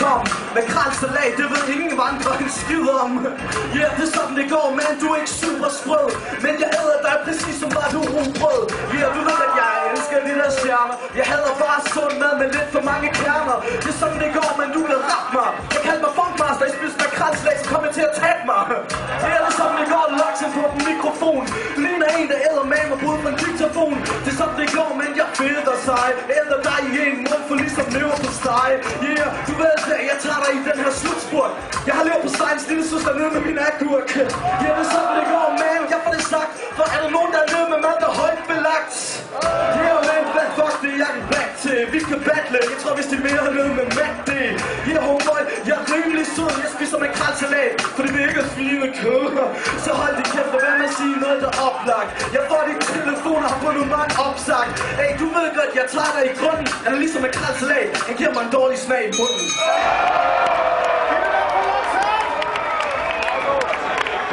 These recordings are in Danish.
tom. Med kralsalat, det ved ingen vandre en skid om. Ja, det er sådan det går, man, du er ikke super sprød. Men jeg æder dig præcis som var du rugbrød. Ja, du ved at jeg elsker de der stjerner. Jeg hader bare sund mad med lidt for mange kerner. Det er sådan det går, men du vil rappe mig. Jeg kalder mig funkmaster, jeg spiser med kralsalat, så kommer jeg til at tabe mig. Ja, det er sådan det går, loksen på den mikrofon. Du ligner en, der æder med mig både på en diktafon. Det er sådan det går, men jeg fedter sig. Æder dig i en mund for ligesom lever på steg. Yeah, du ved det, jeg tager dig i den her slutspurt. Jeg har lever på stejens lille søster nede med min agurk. Ja, det er sådan det går, man, jeg får det sagt. For er der nogen, der er nede med mad, der er højt belagt? Yeah, man, hvad fuck det, jeg kan back til. Vi kan battle, jeg tror hvis de mere nede med mad det. Yeah, homeboy, jeg er rimelig sød. Jeg spiser med kralsalat, for det virker fine kød. Så hold din kæft, og hvad med at sige noget, der er oplagt. Jeg får dit telefon og har på nummeren opsagt. Hey, du ved godt, jeg tager dig i grunden. Han er ligesom med kralsalat, han giver mig en dårlig smag i munden.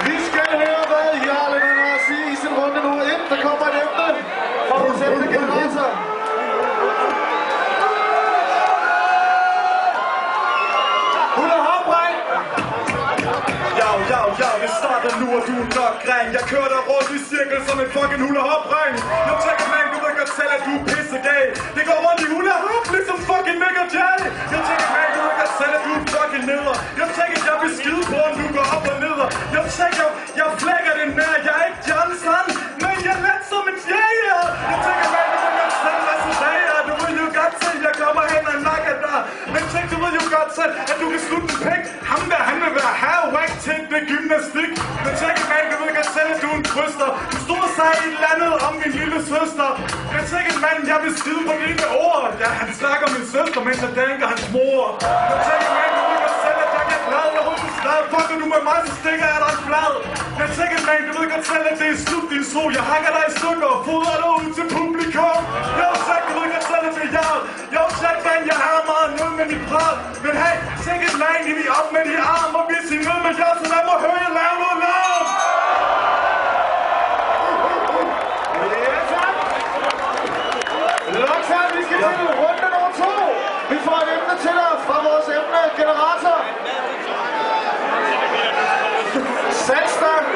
Vi skal høre, hvad Jarle har at sige i sin runde nu. Ind, der kommer et emne fra vores emnegenerator. Det starter nu, og du er nok græn. Jeg kører dig rundt i cirkel som en fucking hula-hop-ring. Jeg tænker, man, du ved godt selv, at du er pissegal. Det går rundt i hula-hop, ligesom fucking Mick og Jay. Jeg tænker, man, du ved godt selv, at du er fucking neder. Jeg tænker, jeg vil skide på, om du går op og neder. Jeg tænker, jeg flækker den med, jeg er ikke Johnson, men jeg er let som en fjæger. Jeg tænker, man, du ved godt selv, hvad så dager. Du ved jo godt selv, jeg kommer hen og nakker dig. Men tænk, du ved jo godt selv, at du kan slutte en pæk. Ham der, han vil være her-whack til det gymnastik. Men tænk, man, du ved godt selv, at du er en trøster. Du stod og sagde et eller andet om min lille søster. Men tænk, mand, jeg vil skide på dine ord. Ja, han snakker om min søster, mens jeg danker hans mor. Men tænk, man, du ved godt selv, at jeg kan glad. Jeg håber, du stadig fucker du med mig, så stikker jeg dig en flad. Men tænk, man, du ved godt selv, at det er slut din sol. Jeg hakker dig i stykker og fodrer dig ud til publikum. Jo, tænk, du ved godt selv, at det er jeg. Jo, tænk, man, jeg har meget nød med mit prat. Men hey, tænk et land i op med de arme og vise nød med jer, så lad mig høre jer lave noget larm. Loksan, vi skal til runde nummer 2. Vi får et emne til dig fra vores emnegenerator. Salgstang.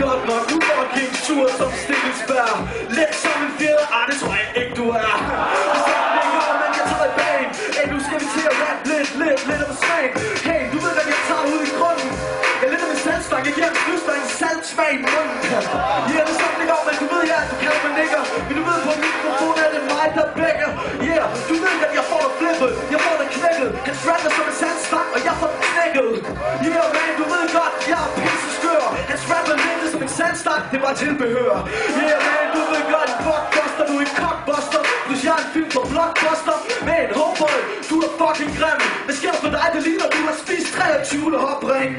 Godt nok, du går og gik tur som Stikkelsberg. Let som en fjeder, det tror jeg ikke du er. Det er sådan det går, men jeg tager dig bag. Hey, nu skal vi til at rappe lidt om smagen. Hey, du ved, at jeg tager ud i grunden. Jeg er lidt af en salgstang, jeg giver en snusstang en salgsmag i munden. Ja, det er sådan det går, men du ved, ja, du kalder mig nigger. Men du ved, på mikrofonen er det mig, der bækker. Yeah, du ved, at jeg får dig flippet, jeg får dig knækket. Han rapper som en salgstang, og jeg får dig knækket. Yeah, man, du ved godt, jeg er pisseskør. Han rapper lidt som en salgstang, det var tilbehør. Yeah, man, du ved godt, fuckbuster, du er en cockbuster. Plus jeg er en film på blockbuster. Men, homeboy, du er fucking grim. Hvad sker der for dig, det ligner, du har spist 23 hopring.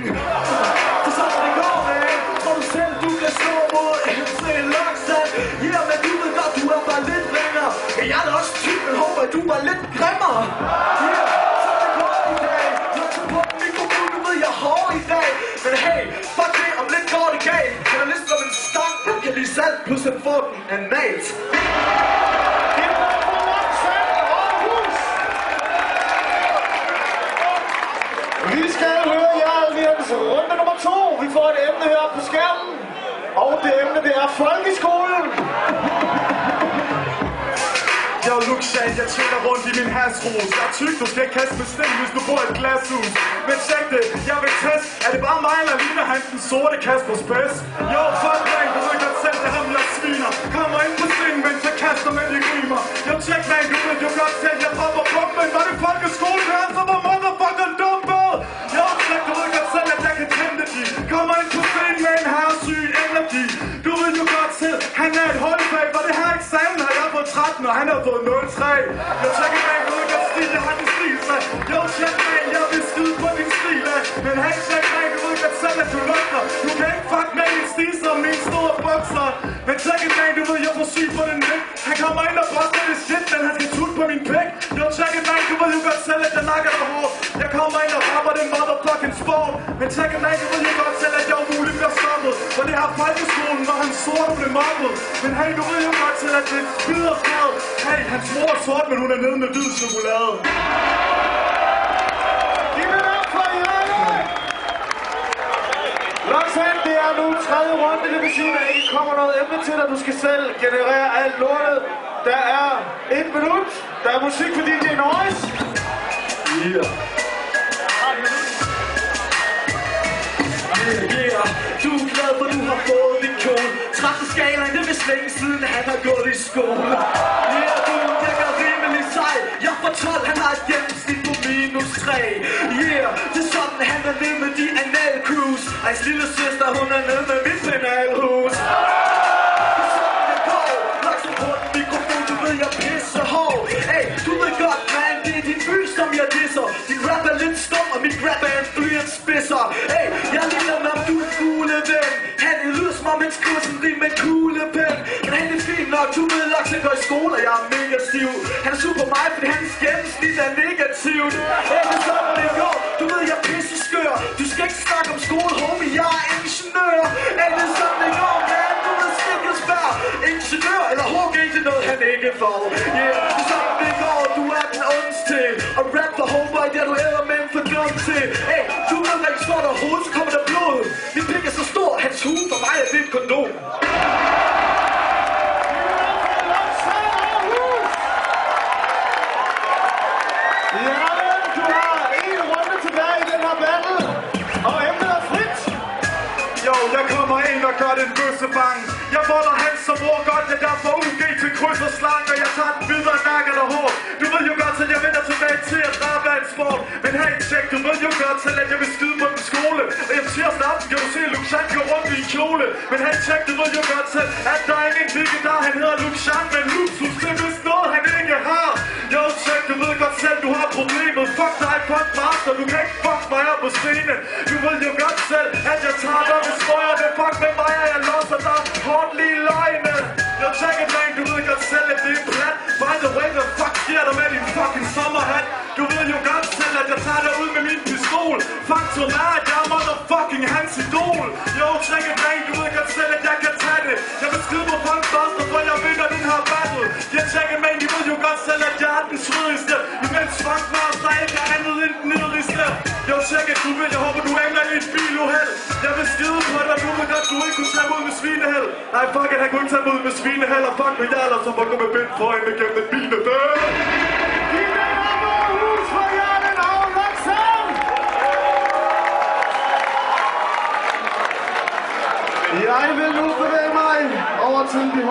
Det er sådan, det går, man. Tror du selv, du kan slå mod MC Loksan? Yeah, men du ved godt, du er bare lidt ringer. Men jeg er da også typ, men håber, du var lidt grimmere. Yeah, så det går i dag. Jeg tager på mikrofon, du ved, jeg er hård i dag. Men hey, fuck det, om lidt går det galt. Kan du liste om en stang, der kan lide salt, plus at få den analt. Vi skal høre Jarl Niels runde nummer 2. Vi får et emne her på skærmen. Og det emne, det er folkeskolen. Jeg er Loksan, jeg tjener rundt i min hasros. Jeg er tyk, du skal ikke kaste med sten, hvis du bor i et glashus. Men tjek det, jeg vil teste. Er det bare mig, eller ligner han den sorte Kasper Spæs? Jo, fuck dreng, du ved godt selv, det er ham, jeg sviner. Kommer ind på scenen, mens jeg kaster med de rimer. Jeg tjek, man, du ved jo godt selv, jeg popper buk, men var det folkeskolen her, så var motherfucker dumpet. Jo, tjek, du ved godt selv, at jeg kan tænde de. Kommer ind på scenen med en herresyg energi. Du ved jo godt selv, han er et holdfag, hvor det her eksamen har jeg fået 13, og han har fået 0,3. Jeg tjekker, man, du ved godt stil, jeg har den stil, så. Jo, tjek, man, jeg vil skide på din stil, men hey, tjek, man, du ved godt selv, at du lugter. Du kan ikke fuck med min stil som min store bukser. Men tjek, man, du ved, jeg får syg på den mæk. Han kommer ind og bryster det shit, men han skal tutte på min pæk. Jo, tjek, man, du ved jo godt selv, at jeg nakker dig hårdt. Jeg kommer ind og rammer den motherfucking sport. Men tjek, man, du ved jo godt selv, at jeg umuligt bliver stoppet. For det her folkeskolen, hvor han sort og blev mobbet. Men hey, du ved jo godt til, at det bider fred. Hey, hans mor er sort, men hun er nede med hvid chokolade. Giv det op for Jørgen! Roxanne, det er nu tredje runde, det vil sige, at der ikke kommer noget emne til dig. Du skal selv generere alt lortet. Der er 1 minut. Der er musik for DJ Noise. Yeah. Yeah, du er glad, for du har fået din kjole. 13 skalaen, det er vist længe siden, han har gået i skole. Yeah, du virker rimelig sej. Jeg får 12, han har et gennemsnit på -3. Yeah, det er sådan, han er nede med de anal cruise. Og hans lille søster, hun er nede med mit penalhus. Det er sådan, det går. Laksen på den mikrofon, du ved, jeg pisser hård. Hey, du ved godt, man, det er din by, som jeg disser. Din rap er lidt stum, og mit rap er en blyantspidser. Hey, jeg ligner mig, om du er fugle ven. Han lyder som om, han skriver sådan rim med en kuglepen. Men han er fint nok, du ved, Laksen går i skole, og jeg er mega stiv. Han er super mig, fordi hans gennemsnit er negativt. Hey, det er sådan, det går. Du ved, jeg er pisse skør. Du skal ikke snakke om skole, homie, jeg er ingeniør. Hey, det er sådan, det går, man. Du ved, stikkelsbær. Ingeniør eller HG, det er noget, han ikke får. Yeah, det er sådan, det går. Du er den ondste til. Og rap for homeboy, det er du æder med en for dum til. Hey, du ved, når jeg slår dig hovedet, så kommer der blod. Min pik er så stor, hans hue for mig er det et kondom. Du har 1 runde tilbage i den her battle. Og emnet er frit. Jo, jeg kommer ind og gør den bøssebang. Jeg volder hans som mor godt, jeg derfor UG til kryds og slang. Og jeg tager den videre og nakker dig hårdt. Du ved jo godt, at jeg vender tilbage til at rappe af en sport. Men hey, tjek, du ved jo godt selv, at jeg vil skyde på den skole. Og jeg tirsdag aften kan du se Luxan gå rundt i en kjole. Men hey, tjek, du ved jo godt selv, at der er ingen kvikke der. Han hedder Luxan, men Luxus, det er vist noget, han ikke har. Jo, tjek, du ved godt selv, du har problemet. Fuck dig, fuck master, du kan ikke fuck mig her på scenen. Du ved jo godt selv, at jeg tager dig med strøger. Det fuck med mig, og jeg låser dig hårdt lige i løgne. Jeg tjekker dig, du ved godt selv, at det er plat. By the way, hvad fuck sker der med din fucking sommerhat? Du ved jo godt selv, at jeg tager dig ud med min pistol. Faktum er, at jeg er motherfucking hans idol. Jo, tjekker dig, du ved godt selv, at jeg kan tage det. Jeg vil skide på punkbuster, for jeg vinder den her battle. Jeg tjekker mig, du ved jo godt selv, at jeg er den svødigste. Imens fuck mig, der ikke er andet end den nederligste. Jo, tjekker du ved, jeg håber du ender i et biluheld. Jeg vil skide på dig, du ved godt, du ikke kunne tage mig ud med svineheld. Nej, fuck it, han kunne ikke tage mig ud med svineheld. Og fuck med jer, eller så må gå med bind for øjnene gennem den bileheld. Jeg vil nu bevæge mig over til de